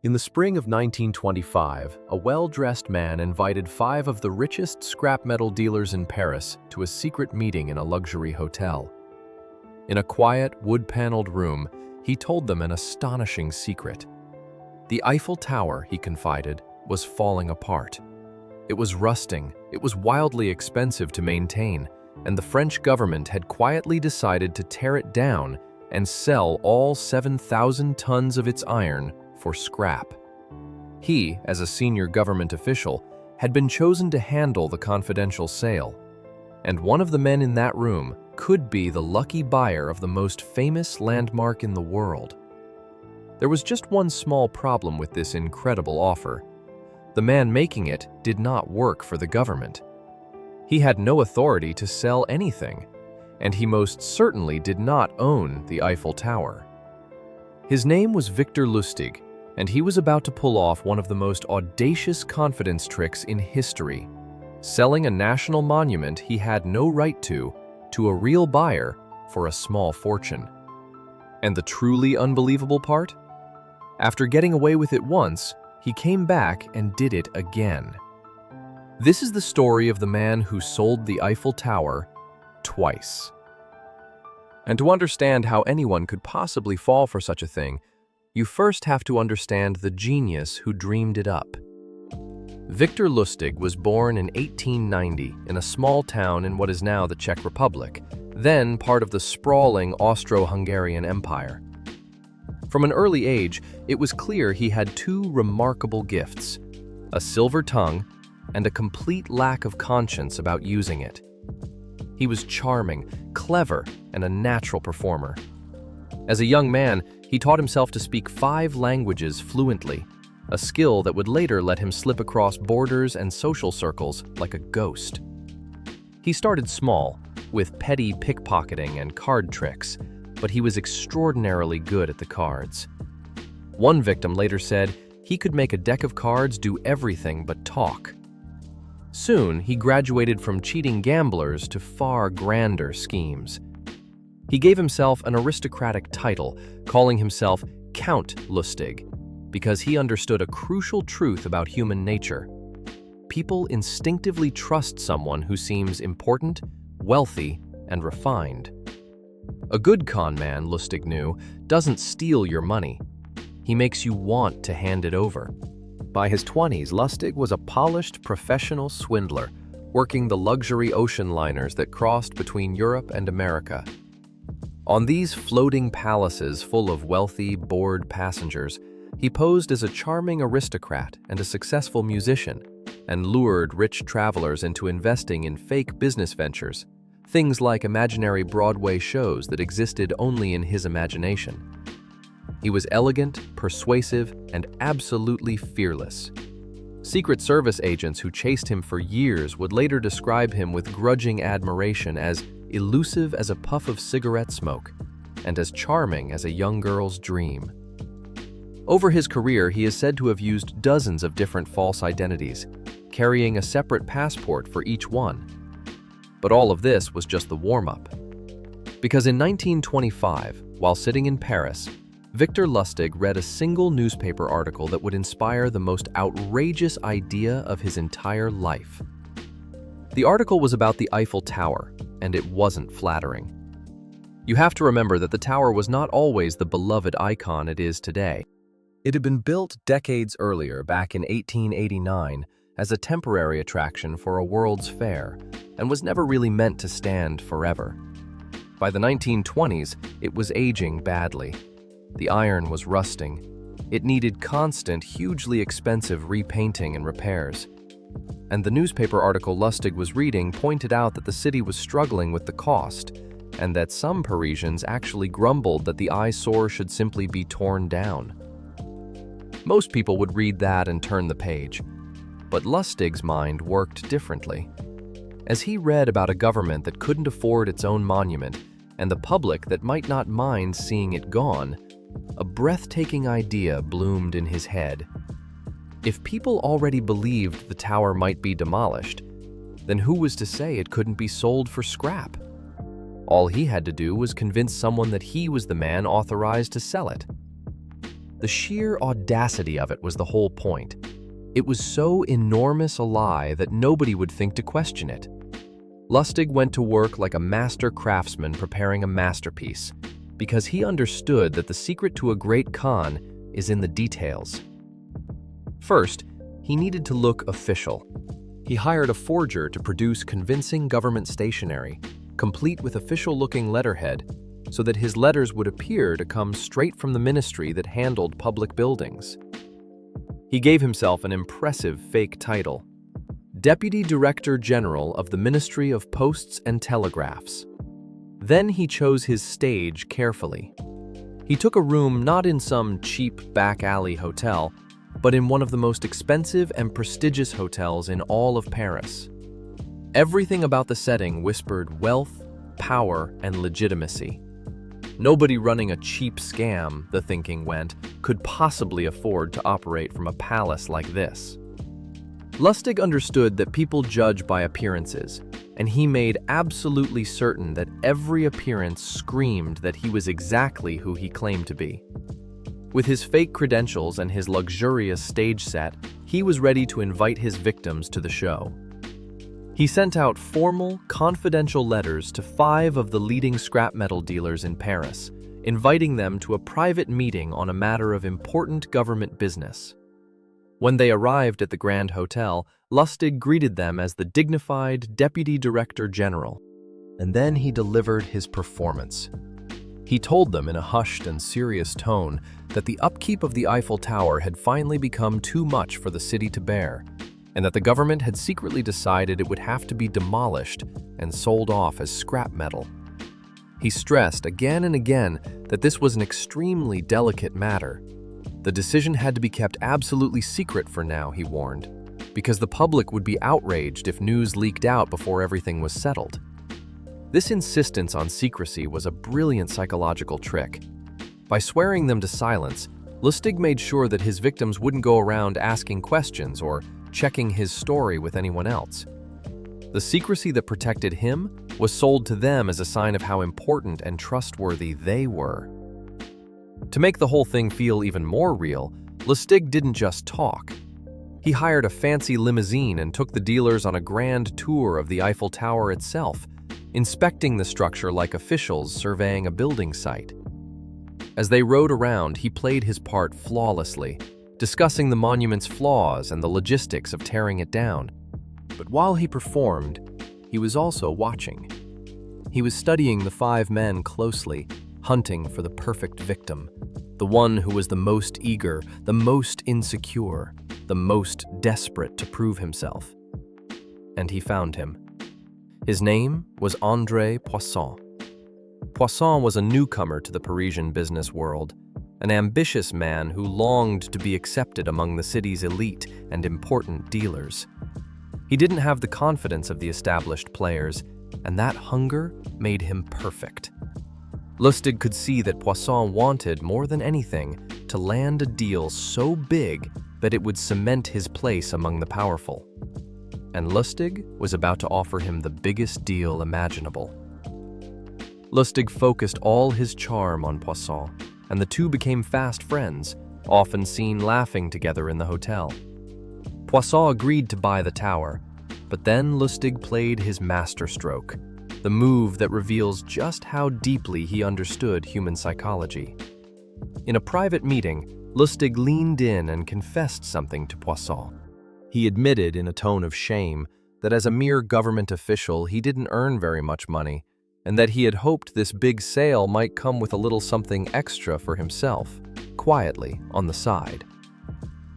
In the spring of 1925, a well-dressed man invited 5 of the richest scrap metal dealers in Paris to a secret meeting in a luxury hotel. In a quiet, wood-paneled room, he told them an astonishing secret. The Eiffel Tower, he confided, was falling apart. It was rusting, it was wildly expensive to maintain, and the French government had quietly decided to tear it down and sell all 7,000 tons of its iron for scrap. He, as a senior government official, had been chosen to handle the confidential sale, and one of the men in that room could be the lucky buyer of the most famous landmark in the world. There was just one small problem with this incredible offer. The man making it did not work for the government. He had no authority to sell anything, and he most certainly did not own the Eiffel Tower. His name was Victor Lustig, and he was about to pull off one of the most audacious confidence tricks in history, selling a national monument he had no right to a real buyer for a small fortune. And the truly unbelievable part? After getting away with it once, he came back and did it again. This is the story of the man who sold the Eiffel Tower twice. And to understand how anyone could possibly fall for such a thing, you first have to understand the genius who dreamed it up. Victor Lustig was born in 1890 in a small town in what is now the Czech Republic, then part of the sprawling Austro-Hungarian Empire. From an early age, it was clear he had 2 remarkable gifts: a silver tongue and a complete lack of conscience about using it. He was charming, clever, and a natural performer. As a young man, he taught himself to speak 5 languages fluently, a skill that would later let him slip across borders and social circles like a ghost. He started small, with petty pickpocketing and card tricks, but he was extraordinarily good at the cards. One victim later said he could make a deck of cards do everything but talk. Soon, he graduated from cheating gamblers to far grander schemes. He gave himself an aristocratic title, calling himself Count Lustig, because he understood a crucial truth about human nature. People instinctively trust someone who seems important, wealthy, and refined. A good con man, Lustig knew, doesn't steal your money. He makes you want to hand it over. By his 20s, Lustig was a polished professional swindler, working the luxury ocean liners that crossed between Europe and America. On these floating palaces full of wealthy, bored passengers, he posed as a charming aristocrat and a successful musician, and lured rich travelers into investing in fake business ventures, things like imaginary Broadway shows that existed only in his imagination. He was elegant, persuasive, and absolutely fearless. Secret Service agents who chased him for years would later describe him with grudging admiration as elusive as a puff of cigarette smoke and as charming as a young girl's dream. Over his career, he is said to have used dozens of different false identities, carrying a separate passport for each one. But all of this was just the warm-up. Because in 1925, while sitting in Paris, Victor Lustig read a single newspaper article that would inspire the most outrageous idea of his entire life. The article was about the Eiffel Tower, and it wasn't flattering. You have to remember that the tower was not always the beloved icon it is today. It had been built decades earlier, back in 1889, as a temporary attraction for a World's Fair, and was never really meant to stand forever. By the 1920s, it was aging badly. The iron was rusting. It needed constant, hugely expensive repainting and repairs. And the newspaper article Lustig was reading pointed out that the city was struggling with the cost, and that some Parisians actually grumbled that the eyesore should simply be torn down. Most people would read that and turn the page, but Lustig's mind worked differently. As he read about a government that couldn't afford its own monument, and the public that might not mind seeing it gone, a breathtaking idea bloomed in his head. If people already believed the tower might be demolished, then who was to say it couldn't be sold for scrap? All he had to do was convince someone that he was the man authorized to sell it. The sheer audacity of it was the whole point. It was so enormous a lie that nobody would think to question it. Lustig went to work like a master craftsman preparing a masterpiece, because he understood that the secret to a great con is in the details. First, he needed to look official. He hired a forger to produce convincing government stationery, complete with official-looking letterhead, so that his letters would appear to come straight from the ministry that handled public buildings. He gave himself an impressive fake title: Deputy Director General of the Ministry of Posts and Telegraphs. Then he chose his stage carefully. He took a room not in some cheap back-alley hotel, but in one of the most expensive and prestigious hotels in all of Paris. Everything about the setting whispered wealth, power, and legitimacy. Nobody running a cheap scam, the thinking went, could possibly afford to operate from a palace like this. Lustig understood that people judge by appearances, and he made absolutely certain that every appearance screamed that he was exactly who he claimed to be. With his fake credentials and his luxurious stage set, he was ready to invite his victims to the show. He sent out formal, confidential letters to 5 of the leading scrap metal dealers in Paris, inviting them to a private meeting on a matter of important government business. When they arrived at the Grand Hotel, Lustig greeted them as the dignified Deputy Director General. And then he delivered his performance. He told them in a hushed and serious tone that the upkeep of the Eiffel Tower had finally become too much for the city to bear, and that the government had secretly decided it would have to be demolished and sold off as scrap metal. He stressed again and again that this was an extremely delicate matter. The decision had to be kept absolutely secret for now, he warned, because the public would be outraged if news leaked out before everything was settled. This insistence on secrecy was a brilliant psychological trick. By swearing them to silence, Lustig made sure that his victims wouldn't go around asking questions or checking his story with anyone else. The secrecy that protected him was sold to them as a sign of how important and trustworthy they were. To make the whole thing feel even more real, Lustig didn't just talk. He hired a fancy limousine and took the dealers on a grand tour of the Eiffel Tower itself, inspecting the structure like officials surveying a building site. As they rode around, he played his part flawlessly, discussing the monument's flaws and the logistics of tearing it down. But while he performed, he was also watching. He was studying the 5 men closely, hunting for the perfect victim, the one who was the most eager, the most insecure, the most desperate to prove himself. And he found him. His name was André Poisson. Poisson was a newcomer to the Parisian business world, an ambitious man who longed to be accepted among the city's elite and important dealers. He didn't have the confidence of the established players, and that hunger made him perfect. Lustig could see that Poisson wanted, more than anything, to land a deal so big that it would cement his place among the powerful. And Lustig was about to offer him the biggest deal imaginable. Lustig focused all his charm on Poisson, and the two became fast friends, often seen laughing together in the hotel. Poisson agreed to buy the tower, but then Lustig played his masterstroke, the move that reveals just how deeply he understood human psychology. In a private meeting, Lustig leaned in and confessed something to Poisson. He admitted in a tone of shame that as a mere government official he didn't earn very much money, and that he had hoped this big sale might come with a little something extra for himself, quietly, on the side.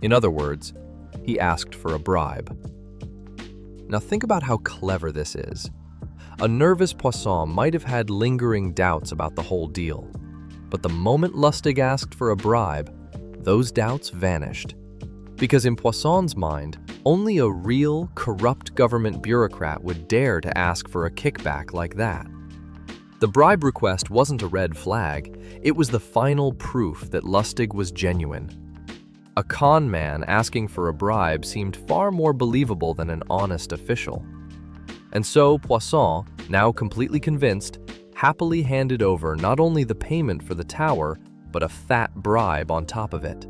In other words, he asked for a bribe. Now think about how clever this is. A nervous Poisson might have had lingering doubts about the whole deal, but the moment Lustig asked for a bribe, those doubts vanished. Because in Poisson's mind, only a real, corrupt government bureaucrat would dare to ask for a kickback like that. The bribe request wasn't a red flag, it was the final proof that Lustig was genuine. A con man asking for a bribe seemed far more believable than an honest official. And so Poisson, now completely convinced, happily handed over not only the payment for the tower, but a fat bribe on top of it.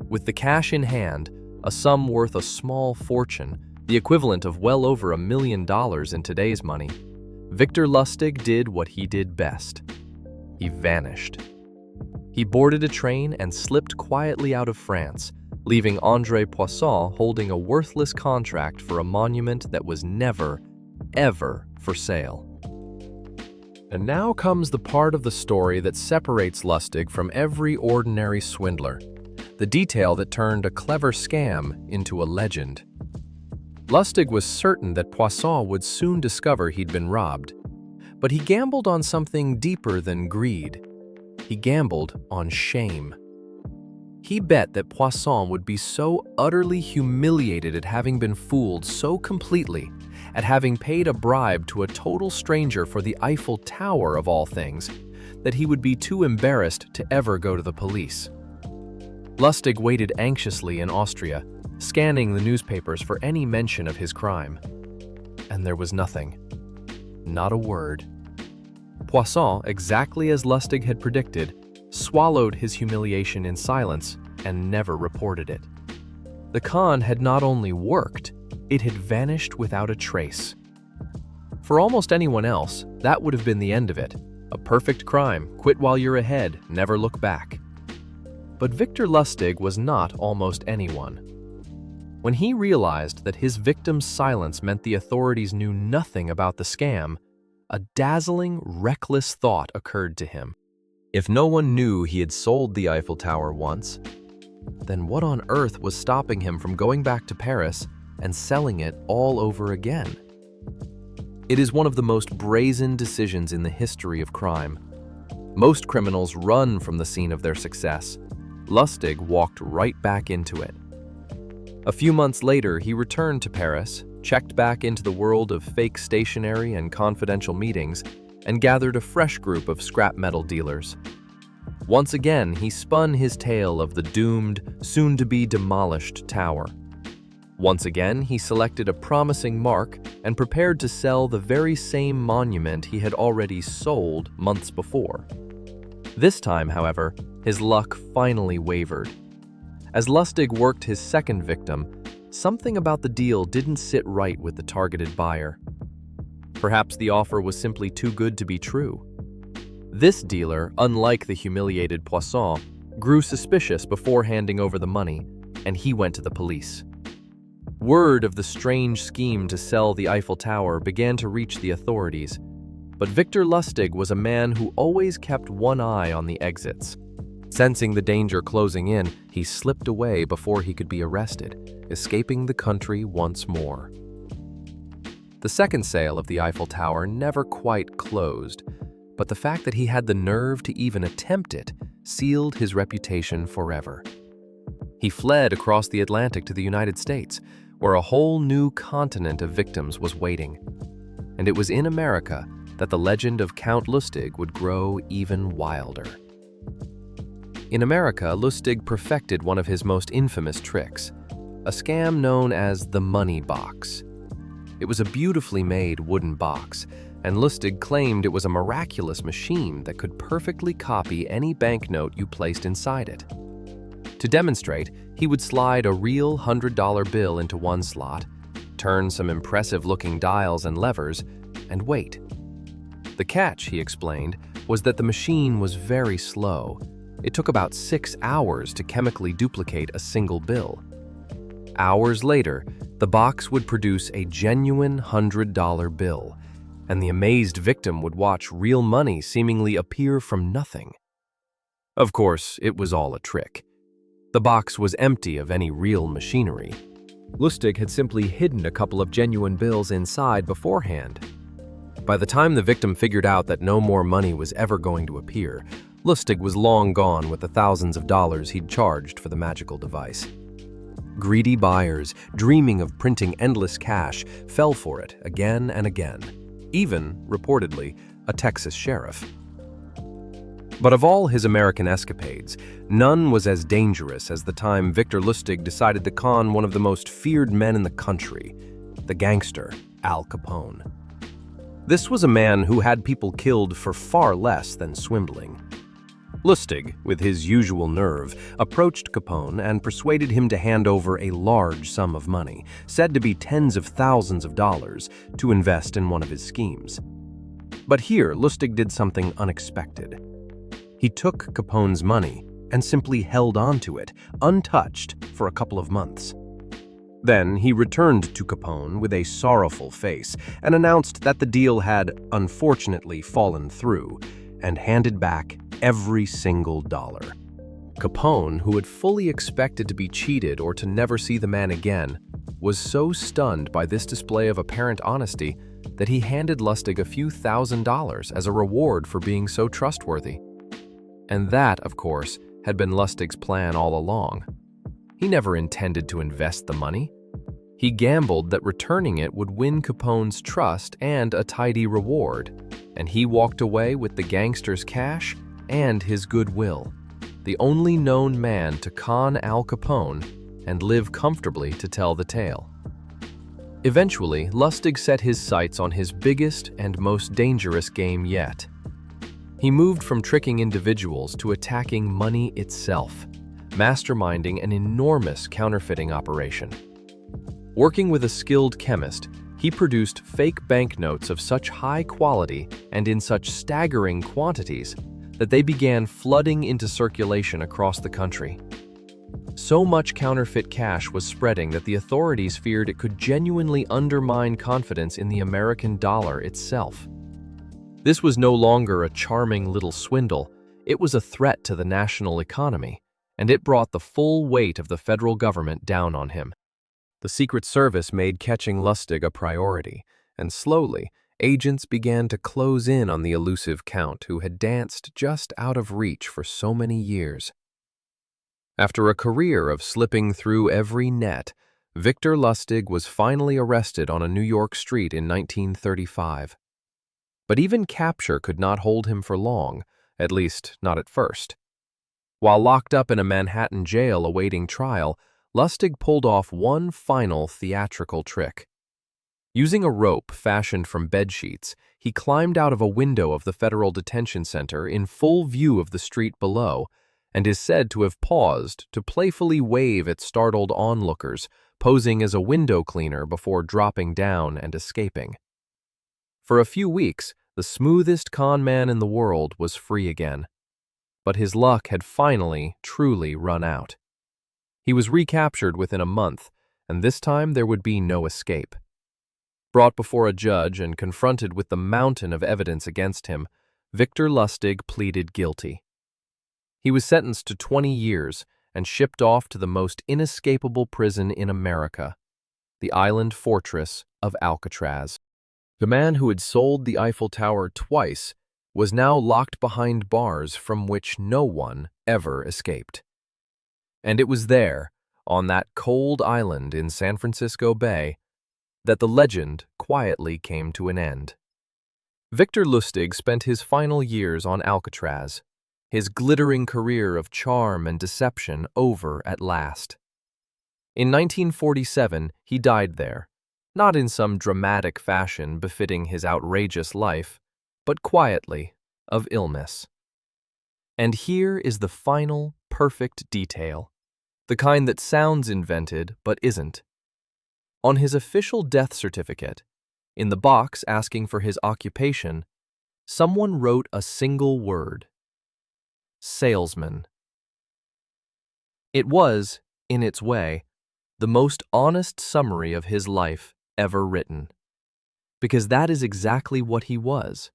With the cash in hand, a sum worth a small fortune, the equivalent of well over $1 million in today's money, Victor Lustig did what he did best. He vanished. He boarded a train and slipped quietly out of France, leaving André Poisson holding a worthless contract for a monument that was never, ever for sale. And now comes the part of the story that separates Lustig from every ordinary swindler, the detail that turned a clever scam into a legend. Lustig was certain that Poisson would soon discover he'd been robbed, but he gambled on something deeper than greed. He gambled on shame. He bet that Poisson would be so utterly humiliated at having been fooled so completely, at having paid a bribe to a total stranger for the Eiffel Tower of all things, that he would be too embarrassed to ever go to the police. Lustig waited anxiously in Austria, scanning the newspapers for any mention of his crime. And there was nothing. Not a word. Poisson, exactly as Lustig had predicted, swallowed his humiliation in silence and never reported it. The con had not only worked, it had vanished without a trace. For almost anyone else, that would have been the end of it. A perfect crime, quit while you're ahead, never look back. But Victor Lustig was not almost anyone. When he realized that his victim's silence meant the authorities knew nothing about the scam, a dazzling, reckless thought occurred to him. If no one knew he had sold the Eiffel Tower once, then what on earth was stopping him from going back to Paris and selling it all over again? It is one of the most brazen decisions in the history of crime. Most criminals run from the scene of their success. Lustig walked right back into it. A few months later, he returned to Paris, checked back into the world of fake stationery and confidential meetings, and gathered a fresh group of scrap metal dealers. Once again, he spun his tale of the doomed, soon-to-be demolished tower. Once again, he selected a promising mark and prepared to sell the very same monument he had already sold months before. This time, however, his luck finally wavered. As Lustig worked his second victim, something about the deal didn't sit right with the targeted buyer. Perhaps the offer was simply too good to be true. This dealer, unlike the humiliated Poisson, grew suspicious before handing over the money, and he went to the police. Word of the strange scheme to sell the Eiffel Tower began to reach the authorities, but Victor Lustig was a man who always kept one eye on the exits. Sensing the danger closing in, he slipped away before he could be arrested, escaping the country once more. The second sale of the Eiffel Tower never quite closed, but the fact that he had the nerve to even attempt it sealed his reputation forever. He fled across the Atlantic to the United States, where a whole new continent of victims was waiting. And it was in America that the legend of Count Lustig would grow even wilder. In America, Lustig perfected one of his most infamous tricks, a scam known as the money box. It was a beautifully made wooden box, and Lustig claimed it was a miraculous machine that could perfectly copy any banknote you placed inside it. To demonstrate, he would slide a real $100 bill into one slot, turn some impressive-looking dials and levers, and wait. The catch, he explained, was that the machine was very slow. It took about 6 hours to chemically duplicate a single bill. Hours later, the box would produce a genuine $100 bill, and the amazed victim would watch real money seemingly appear from nothing. Of course, it was all a trick. The box was empty of any real machinery. Lustig had simply hidden a couple of genuine bills inside beforehand. By the time the victim figured out that no more money was ever going to appear, Lustig was long gone with the thousands of dollars he'd charged for the magical device. Greedy buyers, dreaming of printing endless cash, fell for it again and again, even, reportedly, a Texas sheriff. But of all his American escapades, none was as dangerous as the time Victor Lustig decided to con one of the most feared men in the country, the gangster Al Capone. This was a man who had people killed for far less than swindling. Lustig, with his usual nerve, approached Capone and persuaded him to hand over a large sum of money, said to be tens of thousands of dollars, to invest in one of his schemes. But here, Lustig did something unexpected. He took Capone's money and simply held on to it, untouched, for a couple of months. Then he returned to Capone with a sorrowful face and announced that the deal had, unfortunately, fallen through, and handed back every single dollar. Capone, who had fully expected to be cheated or to never see the man again, was so stunned by this display of apparent honesty that he handed Lustig a few $1,000s as a reward for being so trustworthy. And that, of course, had been Lustig's plan all along. He never intended to invest the money. He gambled that returning it would win Capone's trust and a tidy reward, and he walked away with the gangster's cash and his goodwill, the only known man to con Al Capone and live comfortably to tell the tale. Eventually, Lustig set his sights on his biggest and most dangerous game yet. He moved from tricking individuals to attacking money itself, masterminding an enormous counterfeiting operation. Working with a skilled chemist, he produced fake banknotes of such high quality and in such staggering quantities that they began flooding into circulation across the country. So much counterfeit cash was spreading that the authorities feared it could genuinely undermine confidence in the American dollar itself. This was no longer a charming little swindle, it was a threat to the national economy, and it brought the full weight of the federal government down on him. The Secret Service made catching Lustig a priority, and slowly, agents began to close in on the elusive Count who had danced just out of reach for so many years. After a career of slipping through every net, Victor Lustig was finally arrested on a New York street in 1935. But even capture could not hold him for long, at least not at first. While locked up in a Manhattan jail awaiting trial, Lustig pulled off one final theatrical trick. Using a rope fashioned from bedsheets, he climbed out of a window of the Federal Detention Center in full view of the street below, and is said to have paused to playfully wave at startled onlookers, posing as a window cleaner before dropping down and escaping. For a few weeks, the smoothest con man in the world was free again. But his luck had finally, truly run out. He was recaptured within a month, and this time there would be no escape. Brought before a judge and confronted with the mountain of evidence against him, Victor Lustig pleaded guilty. He was sentenced to 20 years and shipped off to the most inescapable prison in America, the island fortress of Alcatraz. The man who had sold the Eiffel Tower twice was now locked behind bars from which no one ever escaped. And it was there, on that cold island in San Francisco Bay, that the legend quietly came to an end. Victor Lustig spent his final years on Alcatraz, his glittering career of charm and deception over at last. In 1947, he died there, not in some dramatic fashion befitting his outrageous life, but quietly, of illness. And here is the final, perfect detail, the kind that sounds invented but isn't. On his official death certificate, in the box asking for his occupation, someone wrote a single word: salesman. It was, in its way, the most honest summary of his life ever written. Because that is exactly what he was.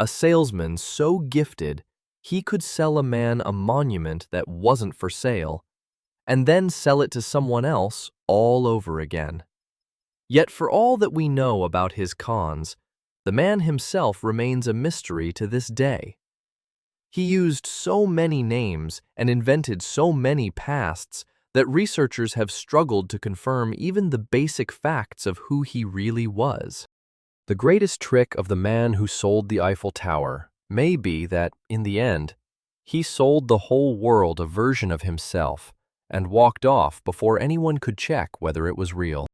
A salesman so gifted he could sell a man a monument that wasn't for sale, and then sell it to someone else all over again. Yet for all that we know about his cons, the man himself remains a mystery to this day. He used so many names and invented so many pasts that researchers have struggled to confirm even the basic facts of who he really was. The greatest trick of the man who sold the Eiffel Tower may be that, in the end, he sold the whole world a version of himself and walked off before anyone could check whether it was real.